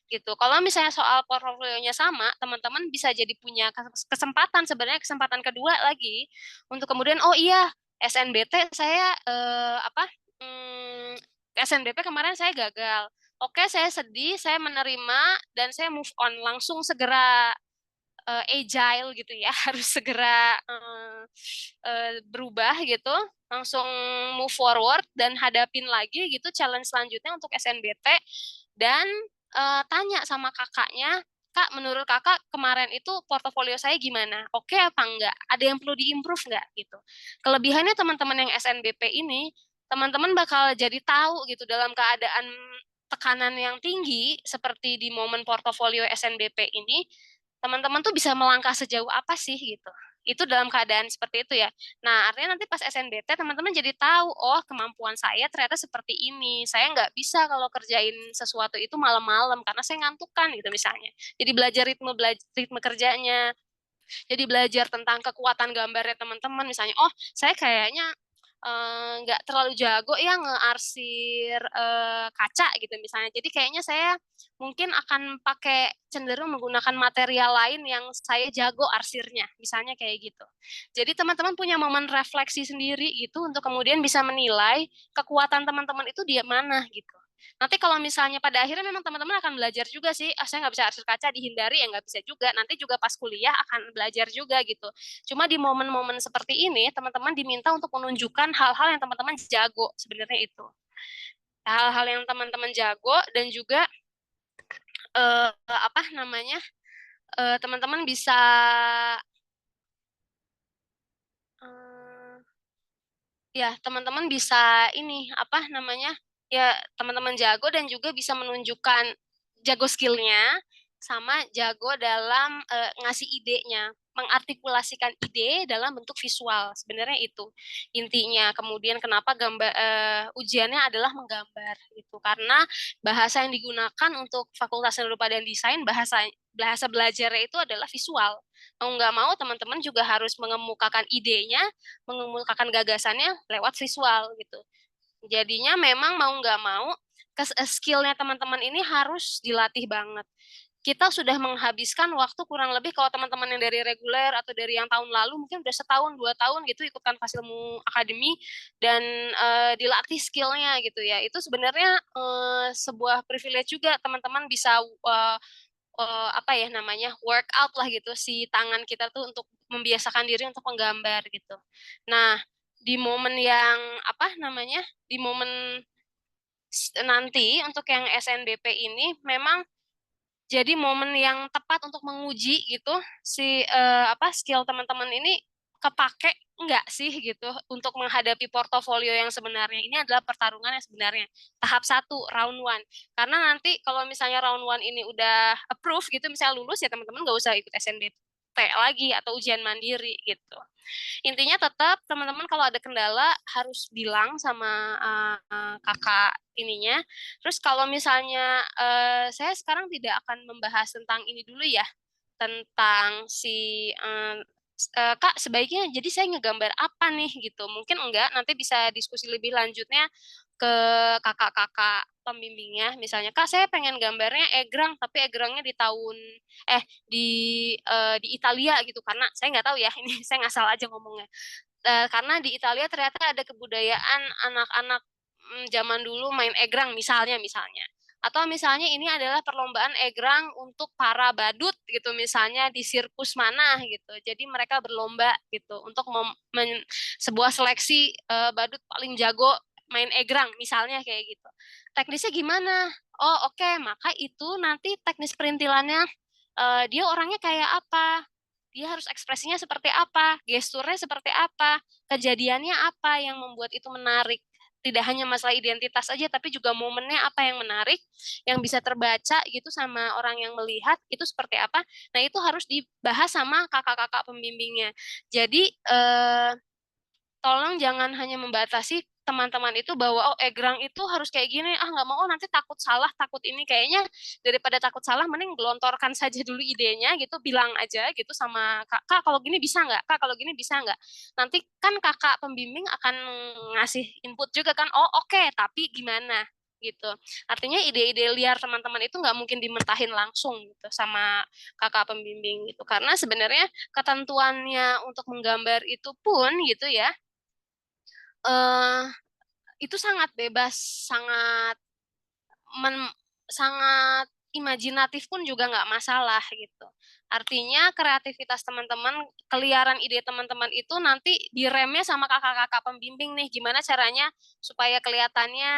gitu. Kalau misalnya soal portofolionya sama, teman-teman bisa jadi punya kesempatan, sebenarnya kesempatan kedua lagi untuk kemudian oh iya SNBT saya SNBP kemarin saya gagal. Oke, saya sedih, saya menerima dan saya move on, langsung segera agile gitu ya, harus segera berubah gitu, langsung move forward dan hadapin lagi gitu challenge selanjutnya untuk SNBT, dan tanya sama kakaknya, Kak, menurut kakak kemarin itu portofolio saya gimana? Oke apa enggak? Ada yang perlu diimprove enggak gitu? Kelebihannya teman-teman yang SNBP ini, teman-teman bakal jadi tahu gitu dalam keadaan tekanan yang tinggi seperti di momen portofolio SNBP ini, teman-teman tuh bisa melangkah sejauh apa sih gitu. Itu dalam keadaan seperti itu ya. Nah, artinya nanti pas SNBT teman-teman jadi tahu, oh kemampuan saya ternyata seperti ini. Saya nggak bisa kalau kerjain sesuatu itu malam-malam karena saya ngantuk kan gitu misalnya. Jadi belajar ritme kerjanya. Jadi belajar tentang kekuatan gambarnya teman-teman misalnya. Oh, saya kayaknya nggak terlalu jago ya ngearsir kaca gitu misalnya. Jadi kayaknya saya mungkin akan pakai cenderung menggunakan material lain yang saya jago arsirnya, misalnya kayak gitu. Jadi teman-teman punya momen refleksi sendiri gitu untuk kemudian bisa menilai kekuatan teman-teman itu di mana gitu. Nanti kalau misalnya pada akhirnya memang teman-teman akan belajar juga sih, saya nggak bisa arsir kaca dihindari ya nggak bisa juga. Nanti juga pas kuliah akan belajar juga gitu. Cuma di momen-momen seperti ini, teman-teman diminta untuk menunjukkan hal-hal yang teman-teman jago sebenarnya itu. Hal-hal yang teman-teman jago dan juga apa namanya teman-teman bisa eh, ya teman-teman bisa ini apa namanya ya teman-teman jago dan juga bisa menunjukkan jago skillnya sama jago dalam ngasih idenya mengartikulasikan ide dalam bentuk visual sebenarnya itu intinya kemudian kenapa ujiannya adalah menggambar gitu karena bahasa yang digunakan untuk Fakultas Seni Rupa dan Desain bahasa bahasa belajarnya itu adalah visual mau nggak mau teman-teman juga harus mengemukakan idenya mengemukakan gagasannya lewat visual gitu. Jadinya memang mau nggak mau skillnya teman-teman ini harus dilatih banget. Kita sudah menghabiskan waktu kurang lebih kalau teman-teman yang dari reguler atau dari yang tahun lalu mungkin udah setahun 2 tahun gitu ikut Kanvas Ilmu Akademi dan dilatih skillnya gitu ya. Itu sebenarnya sebuah privilege juga teman-teman bisa apa ya namanya workout lah gitu si tangan kita tuh untuk membiasakan diri untuk menggambar gitu. Nah, di momen yang apa namanya di momen nanti untuk yang SNBP ini memang jadi momen yang tepat untuk menguji gitu si apa skill teman-teman ini kepake enggak sih gitu untuk menghadapi portofolio yang sebenarnya ini adalah pertarungan yang sebenarnya tahap 1 round one karena nanti kalau misalnya round one ini udah approve gitu misalnya lulus ya teman-teman nggak usah ikut SNBP lagi atau ujian mandiri gitu. Intinya tetap teman-teman kalau ada kendala harus bilang sama kakak ininya. Terus kalau misalnya saya sekarang tidak akan membahas tentang ini dulu ya, tentang si Kak sebaiknya jadi saya ngegambar apa nih gitu. Mungkin enggak, nanti bisa diskusi lebih lanjutnya ke kakak-kakak pembimbingnya. Misalnya, Kak saya pengen gambarnya egrang, tapi egrangnya di tahun di di Italia gitu karena saya nggak tahu ya ini saya ngasal aja ngomongnya karena di Italia ternyata ada kebudayaan anak-anak zaman dulu main egrang misalnya atau misalnya ini adalah perlombaan egrang untuk para badut gitu misalnya di sirkus mana gitu jadi mereka berlomba gitu untuk sebuah seleksi badut paling jago main egrang misalnya kayak gitu teknisnya gimana oh oke maka itu nanti teknis perintilannya dia orangnya kayak apa, dia harus ekspresinya seperti apa, gesturnya seperti apa, kejadiannya apa yang membuat itu menarik. Tidak hanya masalah identitas aja, tapi juga momennya apa yang menarik, yang bisa terbaca gitu sama orang yang melihat, itu seperti apa. Nah, itu harus dibahas sama kakak-kakak pembimbingnya. Jadi, tolong jangan hanya membatasi teman-teman itu bahwa oh egrang itu harus kayak gini ah nggak mau oh, nanti takut salah takut ini kayaknya daripada takut salah mending gelontorkan saja dulu idenya gitu bilang aja gitu sama kak kak kalau gini bisa nggak kak kalau gini bisa nggak nanti kan kakak pembimbing akan ngasih input juga kan oh oke, tapi gimana gitu artinya ide-ide liar teman-teman itu nggak mungkin dimentahin langsung gitu sama kakak pembimbing gitu karena sebenarnya ketentuannya untuk menggambar itu pun gitu ya eh itu sangat bebas, sangat sangat imajinatif pun juga nggak masalah gitu. Artinya kreativitas teman-teman, keliaran ide teman-teman itu nanti diremnya sama kakak-kakak pembimbing nih, gimana caranya supaya kelihatannya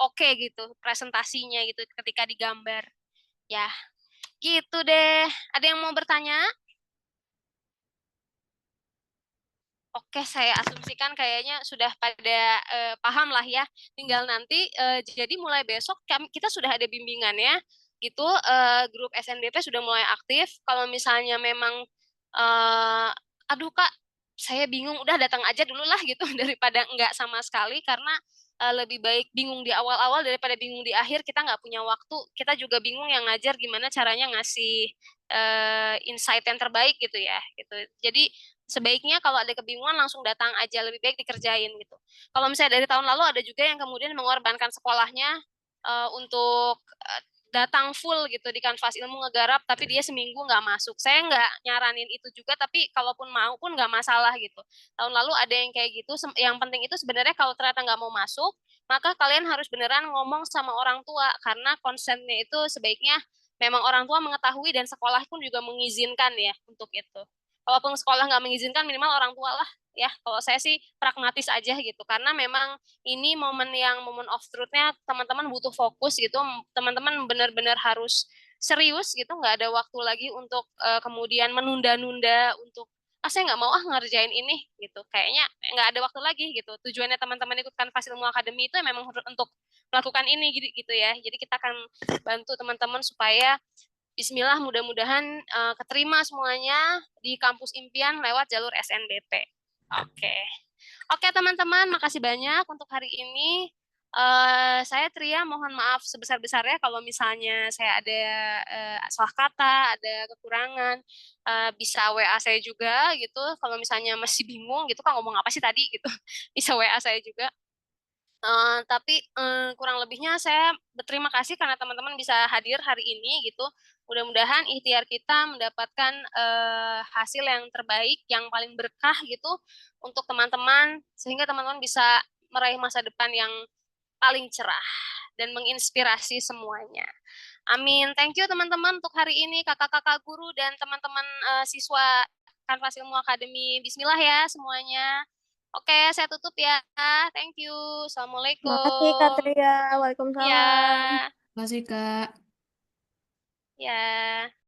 oke gitu, presentasinya gitu ketika digambar. Ya, gitu deh. Ada yang mau bertanya? Oke, saya asumsikan kayaknya sudah pada paham lah ya. Tinggal nanti, jadi mulai besok kita sudah ada bimbingannya. Itu grup SNDP sudah mulai aktif. Kalau misalnya memang, eh, aduh Kak, saya bingung, udah datang aja dulu lah gitu daripada enggak sama sekali. Karena lebih baik bingung di awal-awal daripada bingung di akhir. Kita nggak punya waktu. Kita juga bingung yang ngajar gimana caranya ngasih insight yang terbaik gitu ya. Gitu. Jadi sebaiknya kalau ada kebingungan langsung datang aja, lebih baik dikerjain gitu. Kalau misalnya dari tahun lalu ada juga yang kemudian mengorbankan sekolahnya untuk datang full gitu di kanvas ilmu ngegarap, tapi dia seminggu nggak masuk. Saya nggak nyaranin itu juga, tapi kalaupun mau pun nggak masalah gitu. Tahun lalu ada yang kayak gitu. Yang penting itu sebenarnya kalau ternyata nggak mau masuk, maka kalian harus beneran ngomong sama orang tua, karena konsennya itu sebaiknya memang orang tua mengetahui dan sekolah pun juga mengizinkan ya untuk itu. Kalaupun sekolah nggak mengizinkan, minimal orang tua lah ya. Kalau saya sih pragmatis aja gitu, karena memang ini momen of truth-nya teman-teman butuh fokus gitu, teman-teman benar-benar harus serius gitu, nggak ada waktu lagi untuk kemudian menunda-nunda untuk saya nggak mau ngerjain ini gitu, kayaknya nggak ada waktu lagi gitu. Tujuannya teman-teman ikut Kanvas Ilmu Akademi itu memang untuk melakukan ini gitu ya. Jadi kita akan bantu teman-teman supaya Bismillah mudah-mudahan keterima semuanya di kampus impian lewat jalur SNBP. Oke. Oke teman-teman, makasih banyak untuk hari ini. Saya Tria, mohon maaf sebesar-besarnya kalau misalnya saya ada salah kata, ada kekurangan. Bisa WA saya juga gitu. Kalau misalnya masih bingung gitu, kan ngomong apa sih tadi gitu, bisa WA saya juga. Tapi kurang lebihnya saya berterima kasih karena teman-teman bisa hadir hari ini gitu. Mudah-mudahan ikhtiar kita mendapatkan hasil yang terbaik, yang paling berkah gitu untuk teman-teman, sehingga teman-teman bisa meraih masa depan yang paling cerah dan menginspirasi semuanya. Amin. Thank you teman-teman untuk hari ini, kakak-kakak guru dan teman-teman siswa Kanvas Ilmu Akademi. Bismillah ya semuanya. Oke, saya tutup ya. Thank you.
Makasih Kak
Assalamualaikum.
Tria. Waalaikumsalam.
Ya,
Makasih, Kak.
ya.